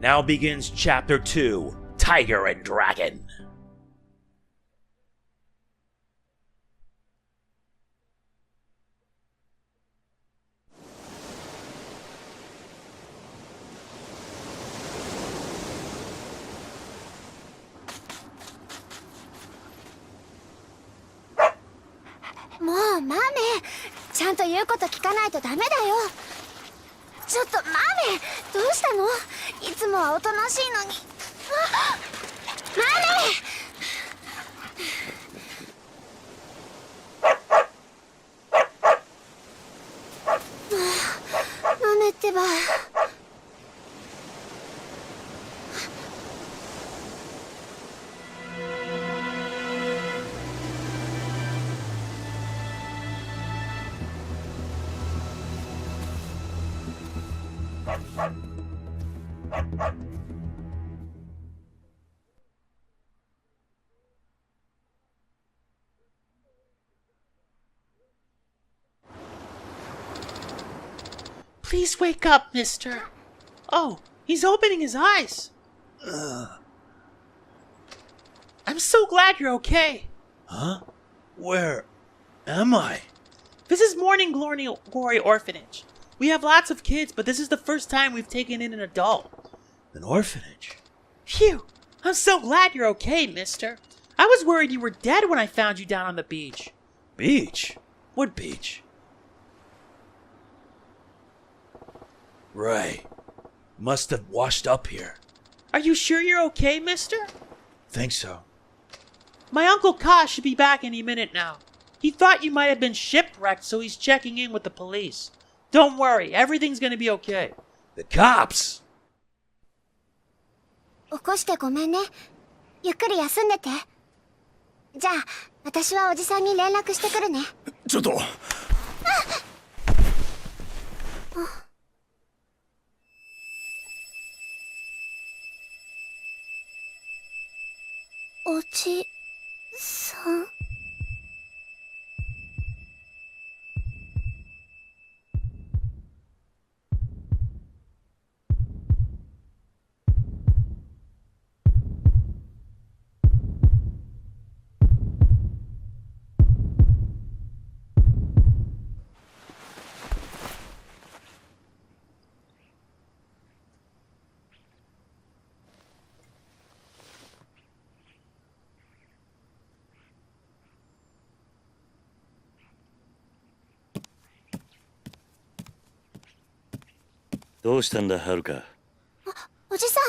Now begins Chapter 2, Tiger and Dragon.もうマメ、ちゃんと言うこと聞かないとダメだよ。ちょっとマメ、どうしたの？いつもはおとなしいのに。マメ！マメってば。Please wake up, mister. Oh, he's opening his eyes. I'm so glad you're okay. Huh? Where am I? This is Morning Glory Orphanage. We have lots of kids, but this is the first time we've taken in an adult. An orphanage? Phew! I'm so glad you're okay, mister. I was worried you were dead when I found you down on the beach. Beach? What beach? Right. Must have washed up here. Are you sure you're okay, mister? Think so. My Uncle Ka should be back any minute now. He thought you might have been shipwrecked, so he's checking in with the police. Don't worry, everything's gonna be okay. The cops! 起こしてごめんね。ゆっくり休んでて。じゃあ、私はおじさんに連絡してくるね。ちょっと。おじさん。どうしたんだ、はるか。おじさん、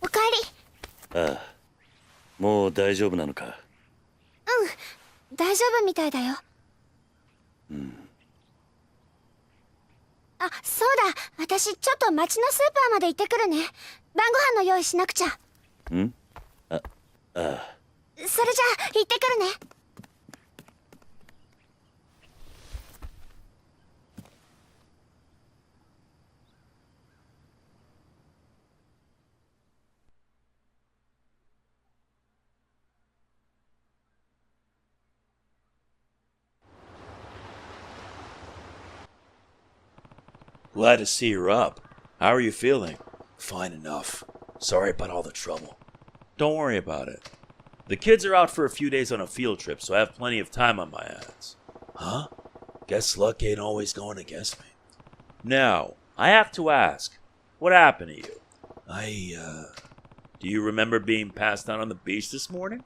おかえり。ああ、もう大丈夫なのか。うん、大丈夫みたいだよ。あ、そうだ、私ちょっと町のスーパーまで行ってくるね。晩ご飯の用意しなくちゃ。ああ。それじゃあ、行ってくるね。Glad to see you're up. How are you feeling? Fine enough. Sorry about all the trouble. Don't worry about it. The kids are out for a few days on a field trip, so I have plenty of time on my hands. Huh? Guess luck ain't always going against me. Now, I have to ask, what happened to you? Do you remember being passed out on the beach this morning?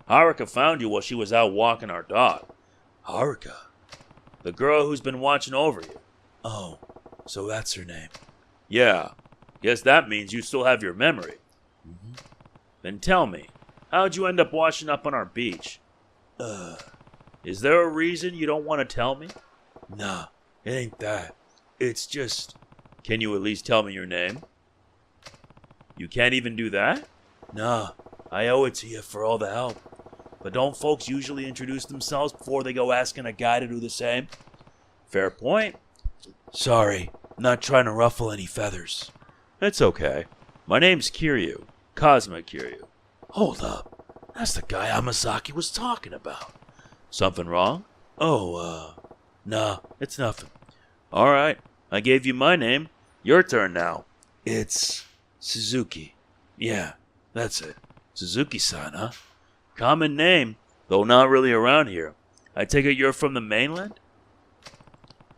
Haruka found you while she was out walking our dog. Haruka? The girl who's been watching over you. Oh. So that's her name. Yeah. Guess that means you still have your memory. Mm-hmm. Then tell me, how'd you end up washing up on our beach? Is there a reason you don't want to tell me? Nah, it ain't that. It's just... Can you at least tell me your name? You can't even do that? Nah, I owe it to you for all the help. But don't folks usually introduce themselves before they go asking a guy to do the same? Fair point. Sorry, not trying to ruffle any feathers. It's okay. My name's Kiryu. Kazuma Kiryu. Hold up. That's the guy Amasaki was talking about. Something wrong? Oh, nah, it's nothing. Alright, I gave you my name. Your turn now. It's Suzuki. Yeah, that's it. Suzuki-san, huh? Common name, though not really around here. I take it you're from the mainland?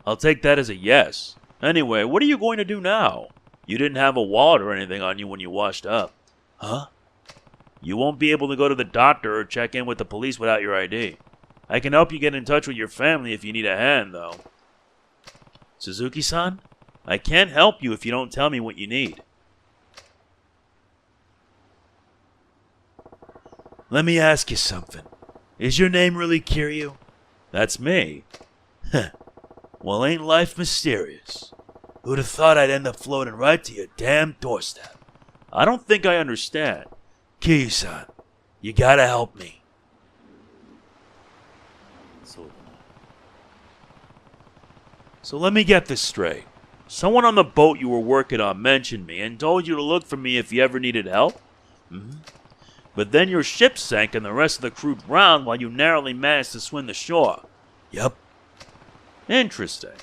I'll take that as a yes. Anyway, what are you going to do now? You didn't have a wallet or anything on you when you washed up. Huh? You won't be able to go to the doctor or check in with the police without your ID. I can help you get in touch with your family if you need a hand, though. Suzuki-san? I can't help you if you don't tell me what you need. Let me ask you something. Is your name really Kiryu? That's me. Heh. Well, ain't life mysterious? Who'd have thought I'd end up floating right to your damn doorstep? I don't think I understand. Kiryu-san, you gotta help me. そうだな。 So let me get this straight. Someone on the boat you were working on mentioned me and told you to look for me if you ever needed help? Mm-hmm. But then your ship sank and the rest of the crew drowned while you narrowly managed to swim to shore. Yep. Interesting.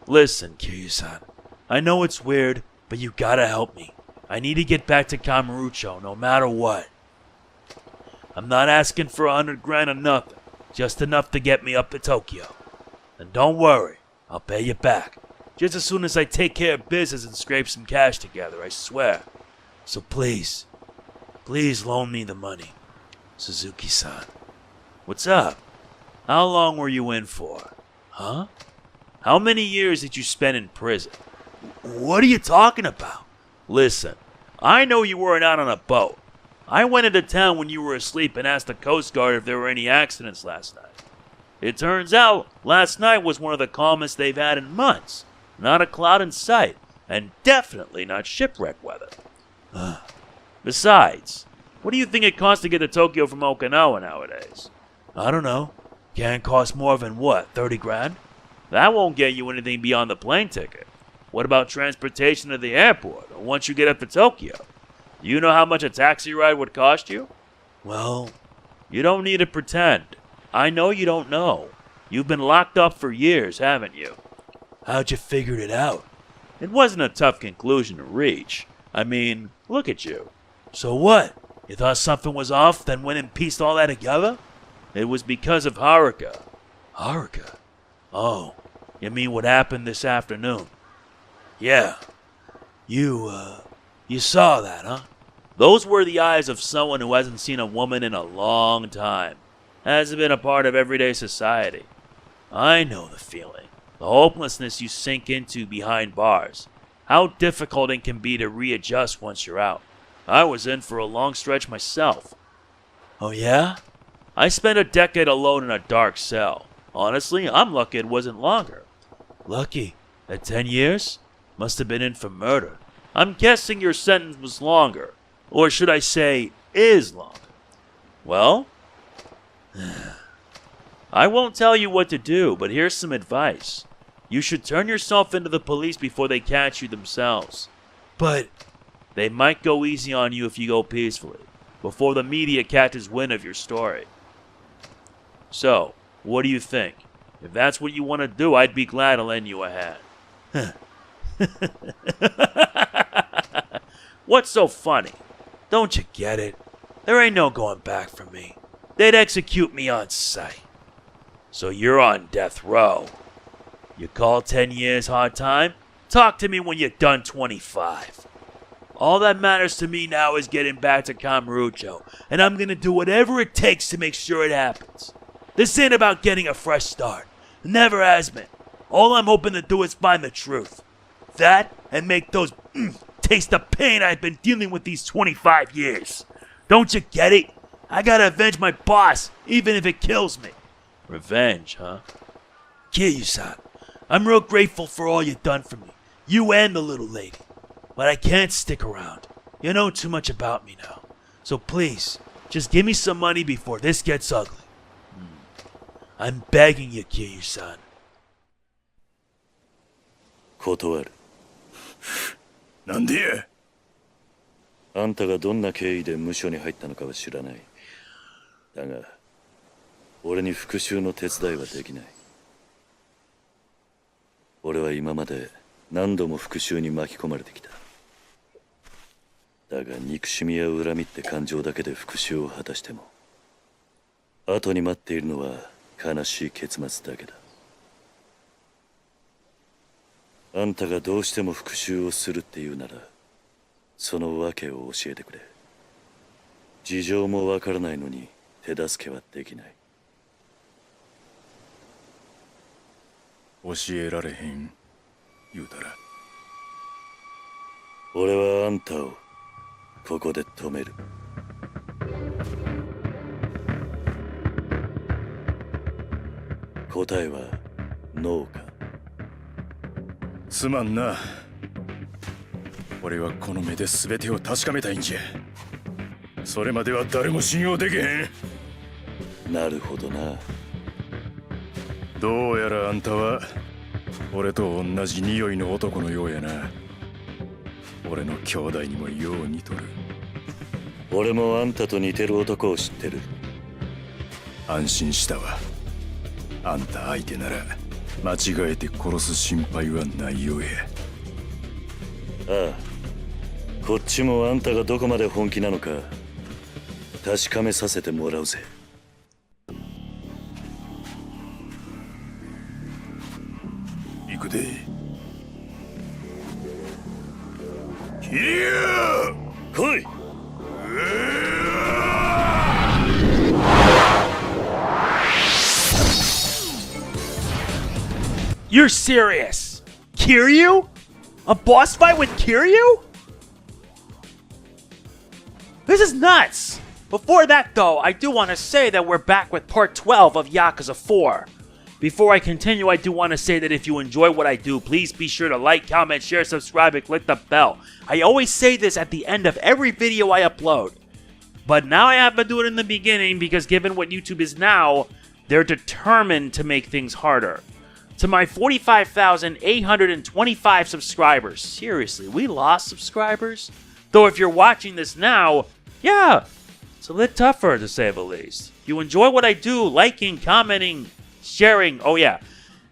Listen, Kiryu-san. I know it's weird, but you gotta help me. I need to get back to Kamurocho no matter what. I'm not asking for 100 grand or nothing. Just enough to get me up to Tokyo. And don't worry, I'll pay you back. Just as soon as I take care of business and scrape some cash together, I swear. So please loan me the money. Suzuki-san. What's up? How long were you in for? Huh? How many years did you spend in prison? What are you talking about? Listen, I know you weren't out on a boat. I went into town when you were asleep and asked the Coast Guard if there were any accidents last night. It turns out last night was one of the calmest they've had in months. Not a cloud in sight, and definitely not shipwreck weather. Besides, what do you think it costs to get to Tokyo from Okinawa nowadays? I don't know. Can't cost more than what, 30 grand? That won't get you anything beyond the plane ticket. What about transportation to the airport, or once you get up to Tokyo? Do you know how much a taxi ride would cost you? Well, you don't need to pretend. I know you don't know. You've been locked up for years, haven't you? How'd you figure it out? It wasn't a tough conclusion to reach. I mean, look at you. So what? You thought something was off, then went and pieced all that together? It was because of Haruka. Haruka? Oh, you mean what happened this afternoon? Yeah. You saw that, huh? Those were the eyes of someone who hasn't seen a woman in a long time. Hasn't been a part of everyday society. I know the feeling. The hopelessness you sink into behind bars. How difficult it can be to readjust once you're out. I was in for a long stretch myself. Oh yeah? I spent a decade alone in a dark cell. Honestly, I'm lucky it wasn't longer. Lucky? At 10 years? Must have been in for murder. I'm guessing your sentence was longer. Or should I say, is longer. Well? I won't tell you what to do, but here's some advice. You should turn yourself into the police before they catch you themselves. But they might go easy on you if you go peacefully, before the media catches wind of your story. So, what do you think? If that's what you want to do, I'd be glad to lend you a hand. What's so funny? Don't you get it? There ain't no going back for me. They'd execute me on sight. So you're on death row. You call 10 years hard time? Talk to me when you're done 25. All that matters to me now is getting back to Kamurocho, and I'm gonna do whatever it takes to make sure it happens. This ain't about getting a fresh start. It never has been. All I'm hoping to do is find the truth. That, and make those taste the pain I've been dealing with these 25 years. Don't you get it? I gotta avenge my boss, even if it kills me. Revenge, huh? Kiryu-san, I'm real grateful for all you've done for me. You and the little lady. But I can't stick around. You know too much about me now. So please, just give me some money before this gets ugly. I'm begging you, Kiryu-san. 断る。なんで？あんたがどんな経緯で無所に入ったのかは知らない。だが、俺に復讐の手伝いはできない。俺は今まで何度も復讐に巻き込まれてきた。だが憎しみや恨みって感情だけで復讐を果たしても後に待っているのは悲しい結末だけだ。あんたがどうしても復讐をするっていうならその訳を教えてくれ。事情もわからないのに手助けはできない。教えられへん言うたら。俺はあんたをここで止める。答えはノーか。すまんな。俺はこの目で全てを確かめたいんじゃ。それまでは誰も信用できへん。なるほどな。どうやらあんたは俺と同じ匂いの男のようやな。俺の兄弟にもよう似とる。俺もあんたと似てる男を知ってる。安心したわ。あんた相手なら間違えて殺す心配はないようや。ああ、こっちもあんたがどこまで本気なのか確かめさせてもらうぜ。行くで。キリュウ！来い！You're serious? Kiryu? A boss fight with Kiryu? This is nuts! Before that though, I do want to say that we're back with part 12 of Yakuza 4. Before I continue, I do want to say that if you enjoy what I do, please be sure to like, comment, share, subscribe, and click the bell. I always say this at the end of every video I upload. But now I have to do it in the beginning because given what YouTube is now, they're determined to make things harder. To my 45,825 subscribers. Seriously, we lost subscribers? Though if you're watching this now, yeah, it's a little tougher to say the least. If you enjoy what I do, liking, commenting, sharing, oh yeah.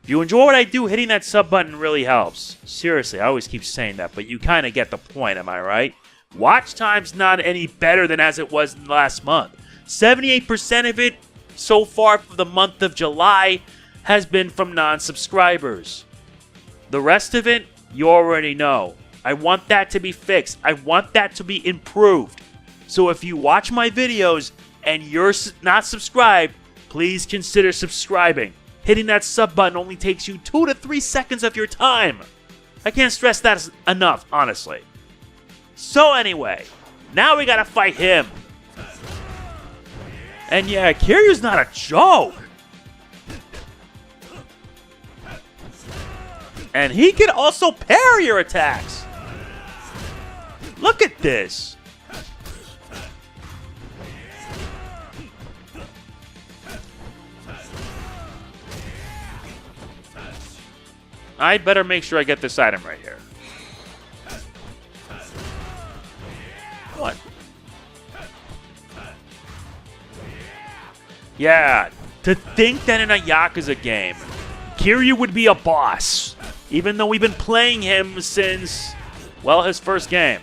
If you enjoy what I do, hitting that sub button really helps. Seriously, I always keep saying that, but you kind of get the point, am I right? Watch time's not any better than as it was last month. 78% of it so far for the month of July has been from non-subscribers. The rest of it, you already know. I want that to be fixed. I want that to be improved. So if you watch my videos and you're not subscribed, please consider subscribing. Hitting that sub button only takes you 2 to 3 seconds of your time. I can't stress that enough, honestly. So anyway, now we gotta fight him. And yeah, Kiryu's not a joke. And he can also parry your attacks. Look at this. I better make sure I get this item right here. What? Yeah, to think that in a Yakuza game, Kiryu would be a boss. Even though we've been playing him since, well, his first game.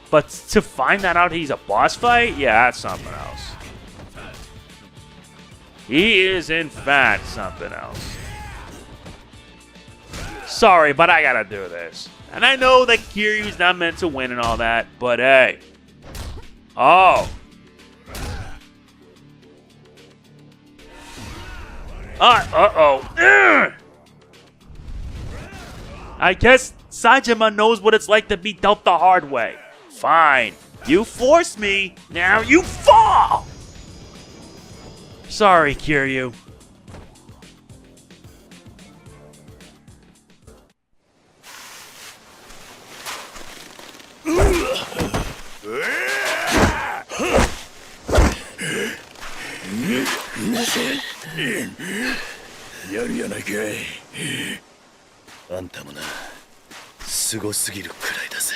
But to find that out he's a boss fight, yeah, that's something else. He is, in fact, something else. Sorry, but I gotta do this. And I know that Kiryu's not meant to win and all that, but hey. Oh. Uh-oh. I guess Saejima knows what it's like to be dealt the hard way. Fine. You forced me, now you fall! Sorry, Kiryu. Yaru あんたもな、すごすぎるくらいだぜ。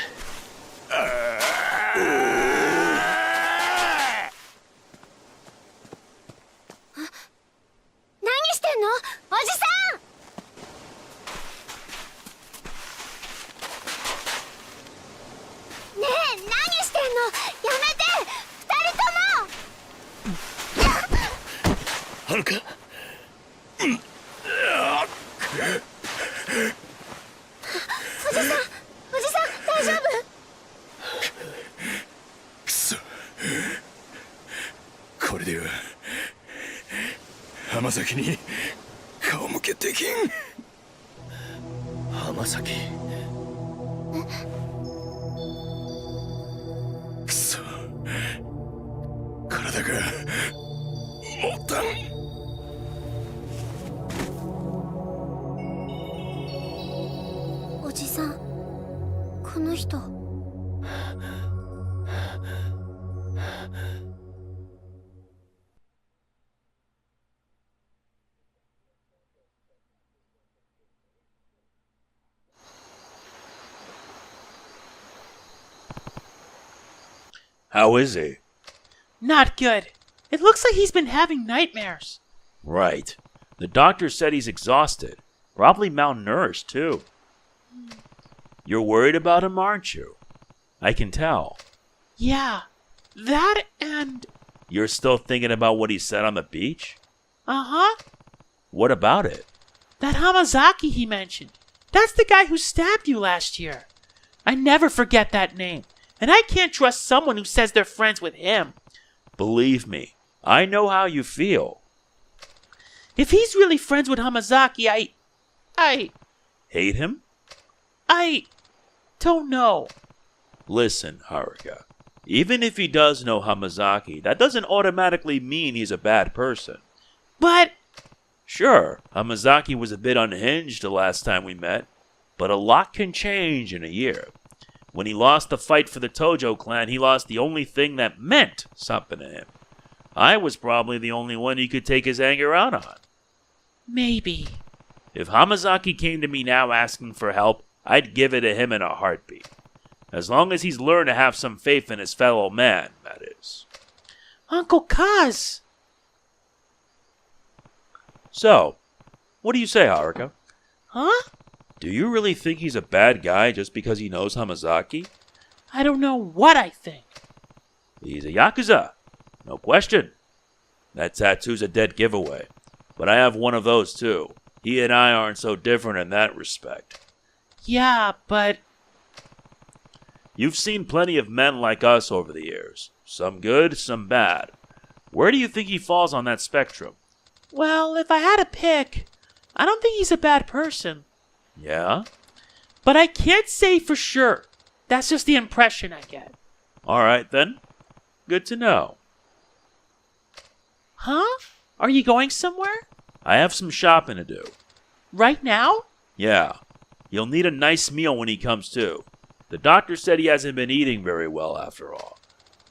何してんのおじさん。ねえ、何してんの。やめて二人とも。はるか。おじさん大丈夫？くそ、これでは浜崎に顔向けできん。浜崎。くそ、体が持たん。おじさん、この人。How is he? Not good. It looks like he's been having nightmares. Right. The doctor said he's exhausted. Probably malnourished, too. You're worried about him, aren't you? I can tell. Yeah, that and... You're still thinking about what he said on the beach? Uh-huh. What about it? That Hamazaki he mentioned. That's the guy who stabbed you last year. I never forget that name. And I can't trust someone who says they're friends with him. Believe me, I know how you feel. If he's really friends with Hamazaki, I Hate him? I don't know. Listen, Haruka. Even if he does know Hamazaki, that doesn't automatically mean he's a bad person. But... Sure, Hamazaki was a bit unhinged the last time we met, but a lot can change in a year. When he lost the fight for the Tojo clan, he lost the only thing that meant something to him. I was probably the only one he could take his anger out on. maybe. If Hamazaki came to me now asking for help, I'd give it to him in a heartbeat. As long as he's learned to have some faith in his fellow man, that is. Uncle Kaz! So, what do you say, Haruka? Huh? Do you really think he's a bad guy just because he knows Hamazaki? I don't know what I think. He's a Yakuza. No question. That tattoo's a dead giveaway. But I have one of those too. He and I aren't so different in that respect. Yeah, but... You've seen plenty of men like us over the years. Some good, some bad. Where do you think he falls on that spectrum? Well, if I had to pick, I don't think he's a bad person. Yeah? But I can't say for sure. That's just the impression I get. Alright then. Good to know. Huh? Are you going somewhere? I have some shopping to do. Right now? Yeah. You'll need a nice meal when he comes to. The doctor said he hasn't been eating very well after all.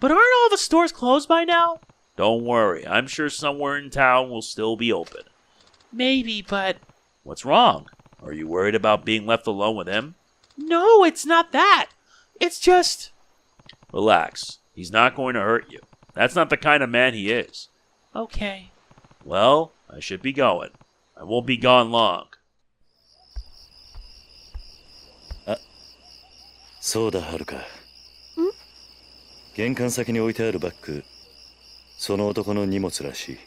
But aren't all the stores closed by now? Don't worry, I'm sure somewhere in town will still be open. Maybe, but... What's wrong? Are you worried about being left alone with him? No, it's not that. It's just... Relax. He's not going to hurt you. That's not the kind of man he is. Okay. Well, I should be going. I won't be gone long. そうだ、はるか。玄関先に置いてあるバッグ、その男の荷物らしい。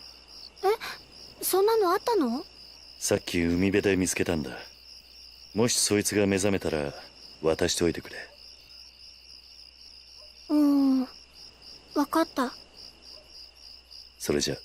そんなのあったの？さっき海辺で見つけたんだ。もしそいつが目覚めたら渡しておいてくれ。わかった。それじゃ。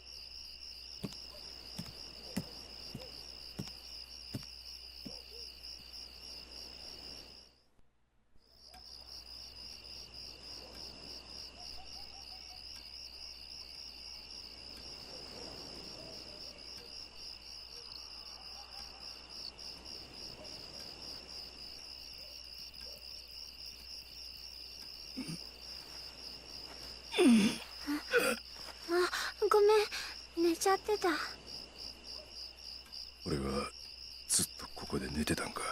ごめん、寝ちゃってた。俺はずっとここで寝てたんか。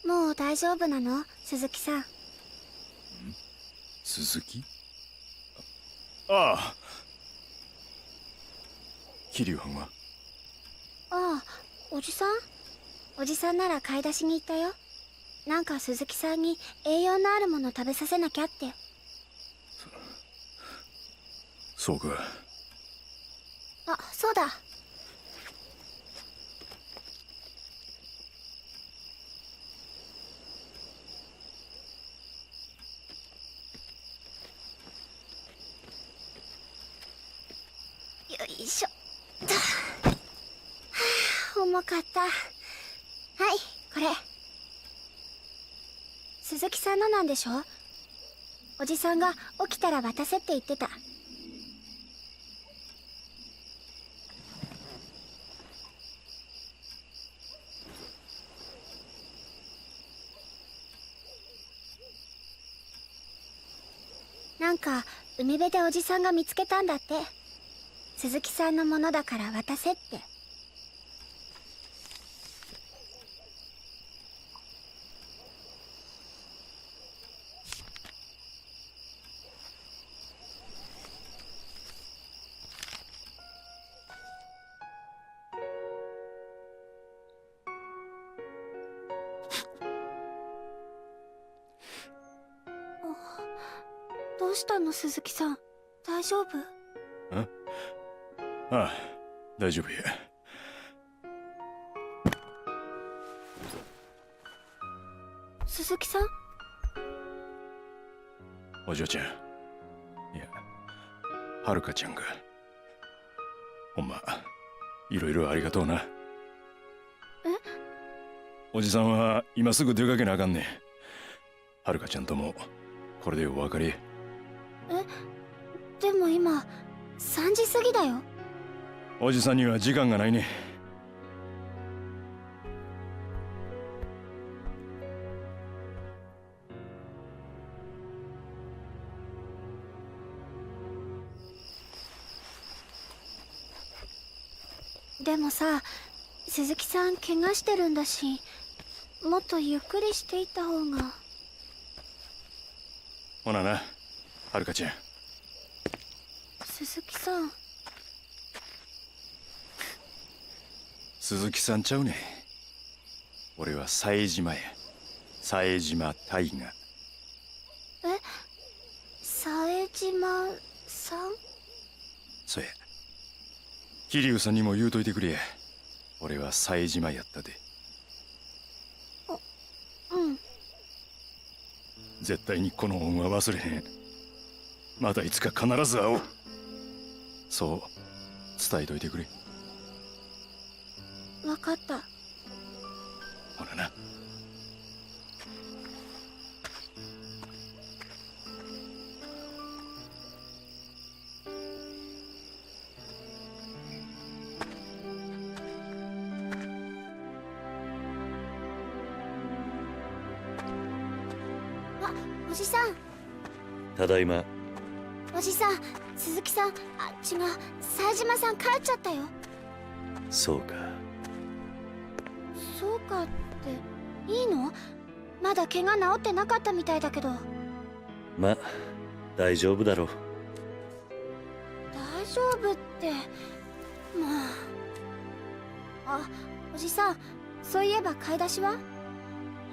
もう大丈夫なの、鈴木さん。鈴木？ああ。桐生藩は？ああ、おじさんなら買い出しに行ったよ。なんか鈴木さんに栄養のあるもの食べさせなきゃって。そうか。あ、そうだ。よいしょ。はあ、重かった。はい、これ。鈴木さんのなんでしょ？おじさんが起きたら渡せって言ってた。なんか海辺でおじさんが見つけたんだって。鈴木さんのものだから渡せって。どうしたの鈴木さん、大丈夫？ああ、大丈夫や。鈴木さん？お嬢ちゃん、いや、はるかちゃんが。ほんま、いろいろありがとうな。おじさんは今すぐ出かけなあかんねん。はるかちゃんともこれでお別れ。でも今3時過ぎだよ。おじさんには時間がないね。でもさ、鈴木さん怪我してるんだし、もっとゆっくりしていった方が。ほなな、はるかちゃん。鈴木さん。鈴木さんちゃうねん。俺は冴島や。冴島大河。冴島さん？そや。桐生さんにも言うといてくれや。俺は冴島やったで。うん。絶対にこの恩は忘れへん。またいつか必ず会おう。そう伝えといてくれ。わかった。ほらな。あ、おじさん。ただいま。おじさん、鈴木さん、あ、違う、冴島さん帰っちゃったよ。そうか。そうかっていいの？まだ怪我治ってなかったみたいだけど。ま、大丈夫だろう。大丈夫って、もう。あ、おじさん、そういえば買い出しは？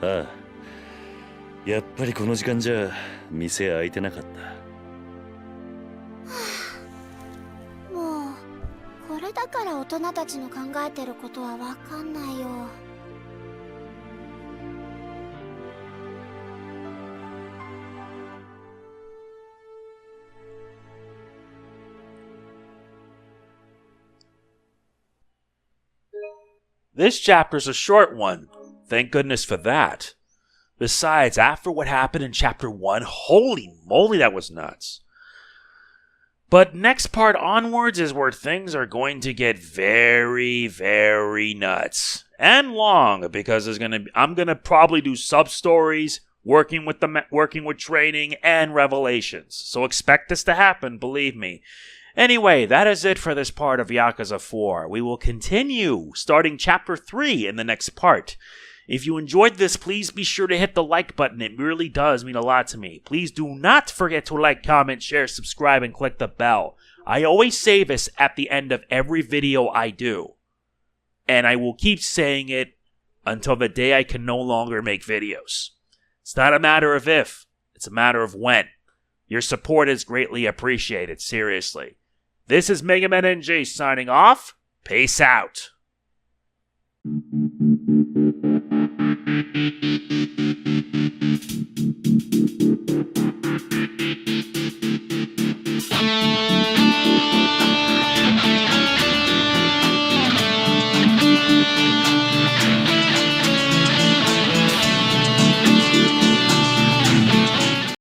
ああ、やっぱりこの時間じゃ店開いてなかった。もうこれだから大人たちの考えてることはわかんないよ。This chapter's a short one. Thank goodness for that. Besides, after what happened in chapter 1, holy moly, that was nuts. But next part onwards is where things are going to get very, very nuts. And long, because I'm gonna probably do sub-stories, working with training, and revelations. So expect this to happen, believe me. Anyway, that is it for this part of Yakuza 4. We will continue starting Chapter 3 in the next part. If you enjoyed this, please be sure to hit the like button. It really does mean a lot to me. Please do not forget to like, comment, share, subscribe, and click the bell. I always say this at the end of every video I do. And I will keep saying it until the day I can no longer make videos. It's not a matter of if, it's a matter of when. Your support is greatly appreciated, seriously. This is MegamanNG signing off. Peace out.